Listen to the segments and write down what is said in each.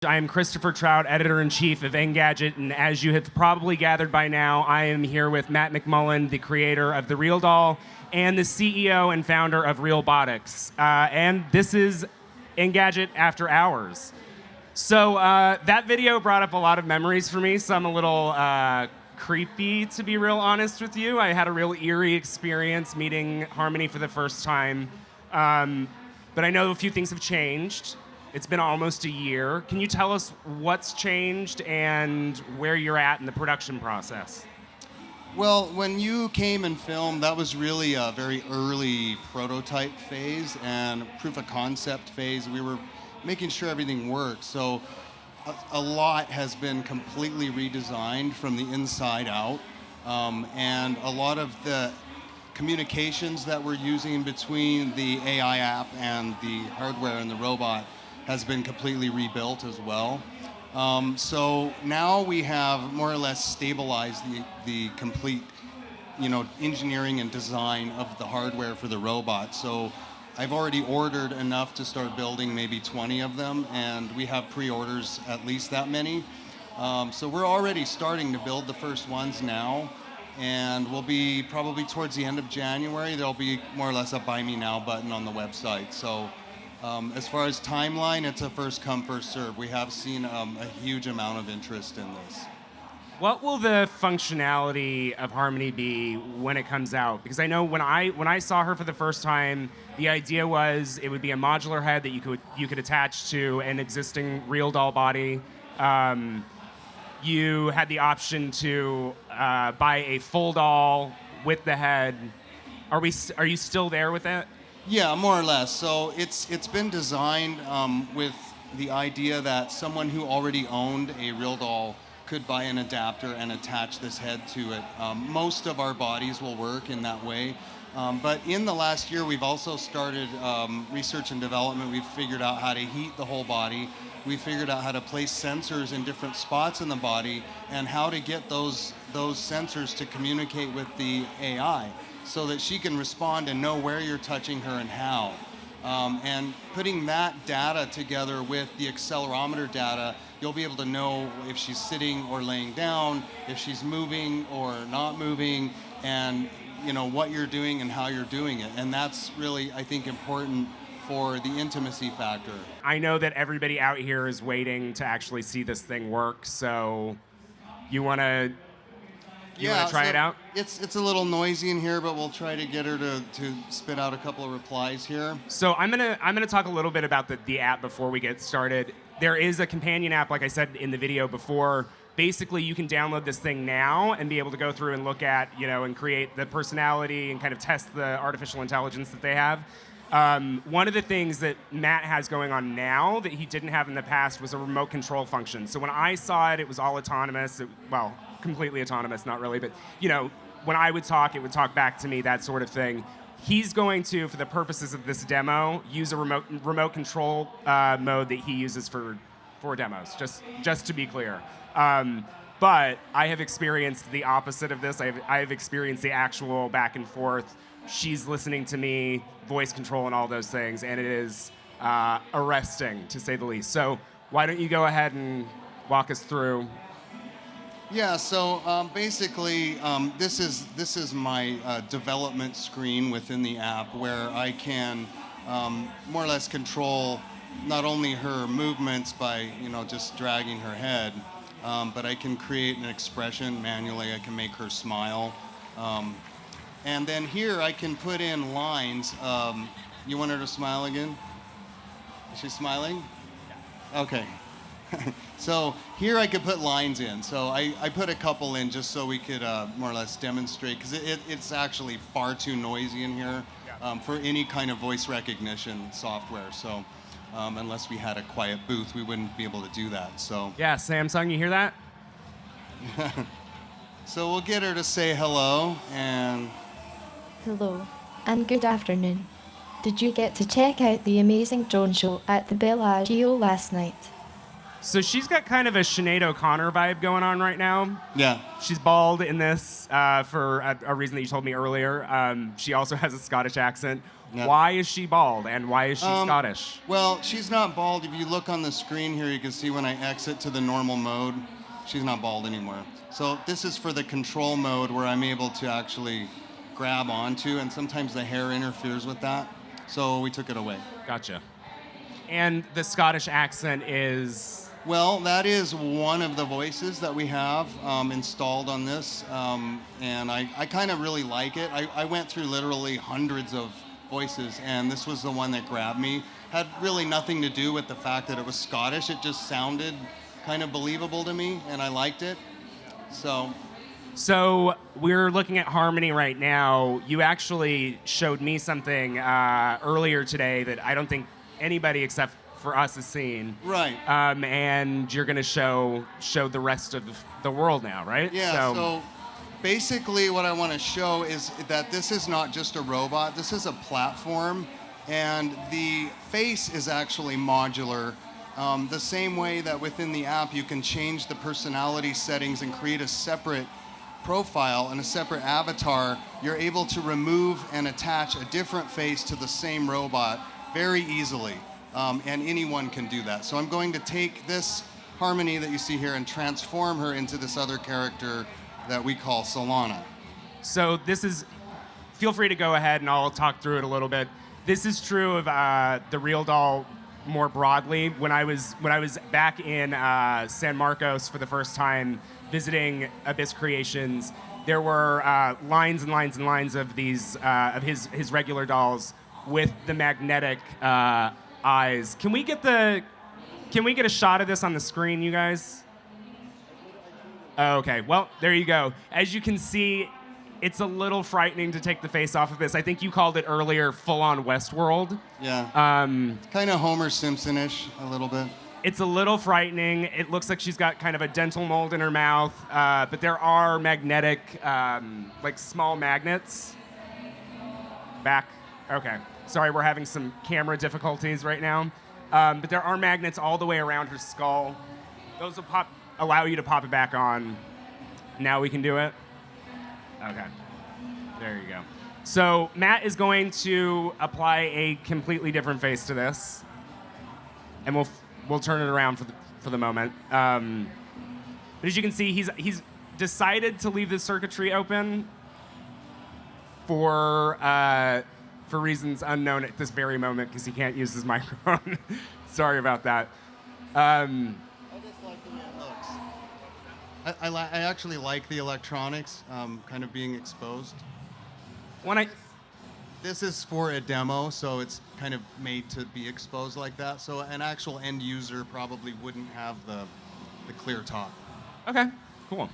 I am Christopher Trout, editor-in-chief of Engadget, and as you have probably gathered by now, I am here with Matt McMullen, the creator of the RealDoll and the CEO and founder of RealBotics. And this is Engadget After Hours. So that video brought up a lot of memories for me, some a little creepy, to be real honest with you. I had a real eerie experience meeting Harmony for the first time. But I know a few things have changed. It's been almost a year. Can you tell us what's changed and where you're at in the production process? Well, when you came and filmed, that was really a very early prototype phase and proof of concept phase. We were making sure everything worked. So a lot has been completely redesigned from the inside out. And a lot of the communications that we're using between the AI app and the hardware and the robot has been completely rebuilt as well. So now we have more or less stabilized the complete, engineering and design of the hardware for the robot. So I've already ordered enough to start building maybe 20 of them, and we have pre-orders at least that many. So we're already starting to build the first ones now, and we'll be probably towards the end of January. There'll be more or less a Buy Me Now button on the website. So as far as timeline, it's a first come, first serve. We have seen a huge amount of interest in this. What will the functionality of Harmony be when it comes out? Because I know when I saw her for the first time, the idea was it would be a modular head that you could attach to an existing RealDoll body. You had the option to buy a full doll with the head. Are you still there with that? Yeah, more or less. So it's been designed with the idea that someone who already owned a RealDoll could buy an adapter and attach this head to it. Most of our bodies will work in that way. But in the last year, we've also started research and development. We've figured out how to heat the whole body. We figured out how to place sensors in different spots in the body and how to get those sensors to communicate with the AI so that she can respond and know where you're touching her and how. And putting that data together with the accelerometer data, you'll be able to know if she's sitting or laying down, if she's moving or not moving, and what you're doing and how you're doing it. And that's really, I think, important for the intimacy factor. I know that everybody out here is waiting to actually see this thing work, so you want to try it out? It's a little noisy in here, but we'll try to get her to spit out a couple of replies here. So I'm gonna talk a little bit about the app before we get started. There is a companion app, like I said in the video before. Basically, you can download this thing now and be able to go through and look at, and create the personality and kind of test the artificial intelligence that they have. One of the things that Matt has going on now that he didn't have in the past was a remote control function. So when I saw it, it was all autonomous. Well, completely autonomous, not really, but when I would talk, it would talk back to me, that sort of thing. He's going to, for the purposes of this demo, use a remote control mode that he uses for demos, just to be clear. But I have experienced the opposite of this. I have experienced the actual back and forth. She's listening to me, voice control and all those things, and it is arresting, to say the least. So why don't you go ahead and walk us through? Yeah, so basically, this is my development screen within the app where I can more or less control not only her movements by just dragging her head, but I can create an expression manually. I can make her smile. And then here I can put in lines. You want her to smile again? Is she smiling? Yeah. Okay. So here I could put lines in. So I put a couple in just so we could more or less demonstrate, because it's actually far too noisy in here for any kind of voice recognition software. So unless we had a quiet booth, we wouldn't be able to do that. So yeah, Samsung, you hear that? So we'll get her to say hello and... Hello, and good afternoon. Did you get to check out the amazing drone show at the Bellagio last night? So she's got kind of a Sinead O'Connor vibe going on right now. Yeah. She's bald in this for a reason that you told me earlier. She also has a Scottish accent. Yep. Why is she bald, and why is she Scottish? Well, she's not bald. If you look on the screen here, you can see when I exit to the normal mode, she's not bald anymore. So this is for the control mode where I'm able to actually grab onto, and sometimes the hair interferes with that. So we took it away. Gotcha. And the Scottish accent is... Well, that is one of the voices that we have installed on this, and I kind of really like it. I went through literally hundreds of voices, and this was the one that grabbed me. Had really nothing to do with the fact that it was Scottish. It just sounded kind of believable to me, and I liked it. So we're looking at Harmony right now. You actually showed me something earlier today that I don't think anybody except for us has seen. Right. And you're going to show the rest of the world now, right? Yeah, so basically what I want to show is that this is not just a robot. This is a platform, and the face is actually modular. The same way that within the app you can change the personality settings and create a separate profile and a separate avatar, you're able to remove and attach a different face to the same robot very easily. And anyone can do that. So I'm going to take this Harmony that you see here and transform her into this other character that we call Solana. So this is, feel free to go ahead and I'll talk through it a little bit. This is true of the RealDoll more broadly. When I was back in San Marcos for the first time visiting Abyss Creations, there were lines and lines and lines of these of his regular dolls with the magnetic eyes. Can we get a shot of this on the screen, you guys? Oh, okay, well, there you go. As you can see, it's a little frightening to take the face off of this. I think you called it earlier full-on Westworld. Yeah. Kind of Homer Simpson-ish a little bit. It's a little frightening. It looks like she's got kind of a dental mold in her mouth, but there are magnetic, like small magnets. Back. Okay. Sorry, we're having some camera difficulties right now. But there are magnets all the way around her skull. Those will allow you to pop it back on. Now we can do it. Okay. There you go. So Matt is going to apply a completely different face to this, and we'll turn it around for the moment. But as you can see, he's decided to leave the circuitry open for reasons unknown at this very moment because he can't use his microphone. Sorry about that. I just like the way it looks. I actually like the electronics kind of being exposed. This is for a demo, so it's kind of made to be exposed like that. So an actual end user probably wouldn't have the clear top. Okay, cool.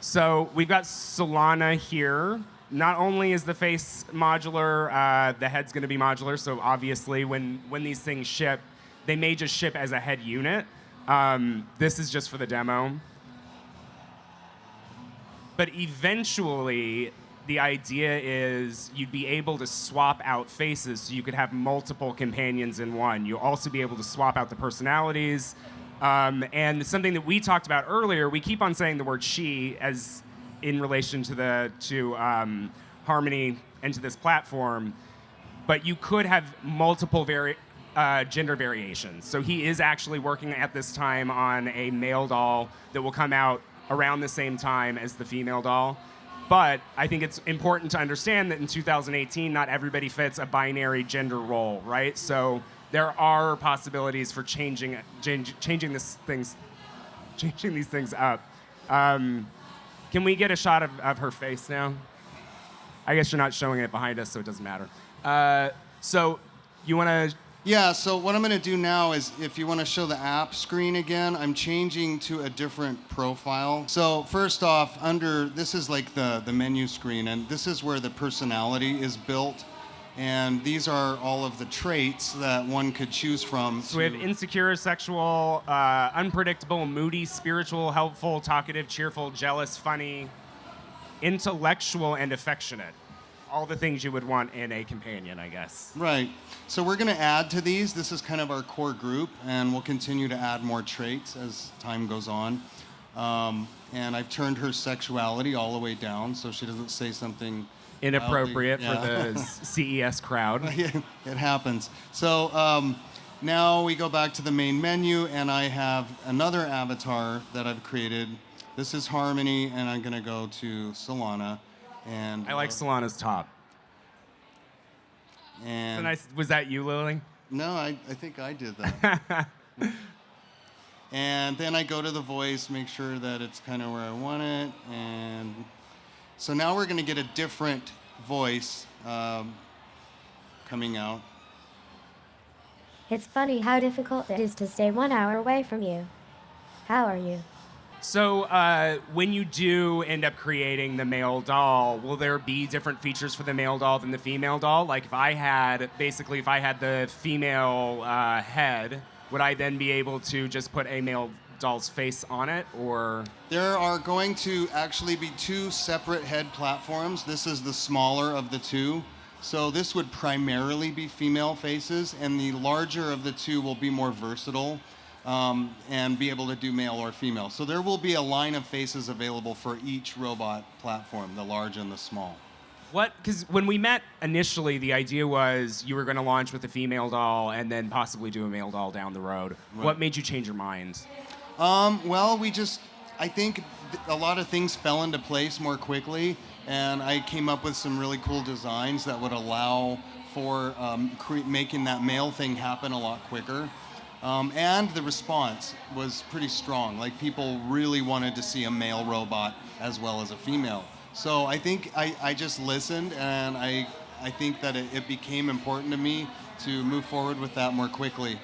So we've got Solana here. Not only is the face modular, the head's going to be modular. So obviously, when these things ship, they may just ship as a head unit. This is just for the demo. But eventually, the idea is you'd be able to swap out faces so you could have multiple companions in one. You'll also be able to swap out the personalities. And something that we talked about earlier, we keep on saying the word she as in relation to Harmony and to this platform, but you could have multiple gender variations. So he is actually working at this time on a male doll that will come out around the same time as the female doll. But I think it's important to understand that in 2018, not everybody fits a binary gender role, right? So there are possibilities for changing these things up. Can we get a shot of her face now? I guess you're not showing it behind us, so it doesn't matter. So you want to... Yeah, so what I'm going to do now is, if you want to show the app screen again, I'm changing to a different profile. So first off, this is like the menu screen, and this is where the personality is built. And these are all of the traits that one could choose from. So we have insecure, sexual, unpredictable, moody, spiritual, helpful, talkative, cheerful, jealous, funny, intellectual, and affectionate. All the things you would want in a companion, I guess. Right. So we're going to add to these. This is kind of our core group, and we'll continue to add more traits as time goes on. And I've turned her sexuality all the way down so she doesn't say something inappropriate yeah. for the CES crowd. It happens. So now we go back to the main menu, and I have another avatar that I've created. This is Harmony, and I'm going to go to Solana. And I like Solana's top. And Was that you, Lily? no, I think I did that. And then I go to the voice, make sure that it's kind of where I want it. And so now we're going to get a different voice coming out. It's funny how difficult it is to stay 1 hour away from you. How are you? So when you do end up creating the male doll, will there be different features for the male doll than the female doll? Like if I had the female head, would I then be able to just put a male doll's face on it, or? There are going to actually be two separate head platforms. This is the smaller of the two. So this would primarily be female faces, and the larger of the two will be more versatile and be able to do male or female. So there will be a line of faces available for each robot platform, the large and the small. Because when we met initially, the idea was you were going to launch with a female doll and then possibly do a male doll down the road. Right. What made you change your mind? Well, I think a lot of things fell into place more quickly, and I came up with some really cool designs that would allow for making that male thing happen a lot quicker. And the response was pretty strong. Like, people really wanted to see a male robot as well as a female. So I think I just listened, and I think that it became important to me to move forward with that more quickly.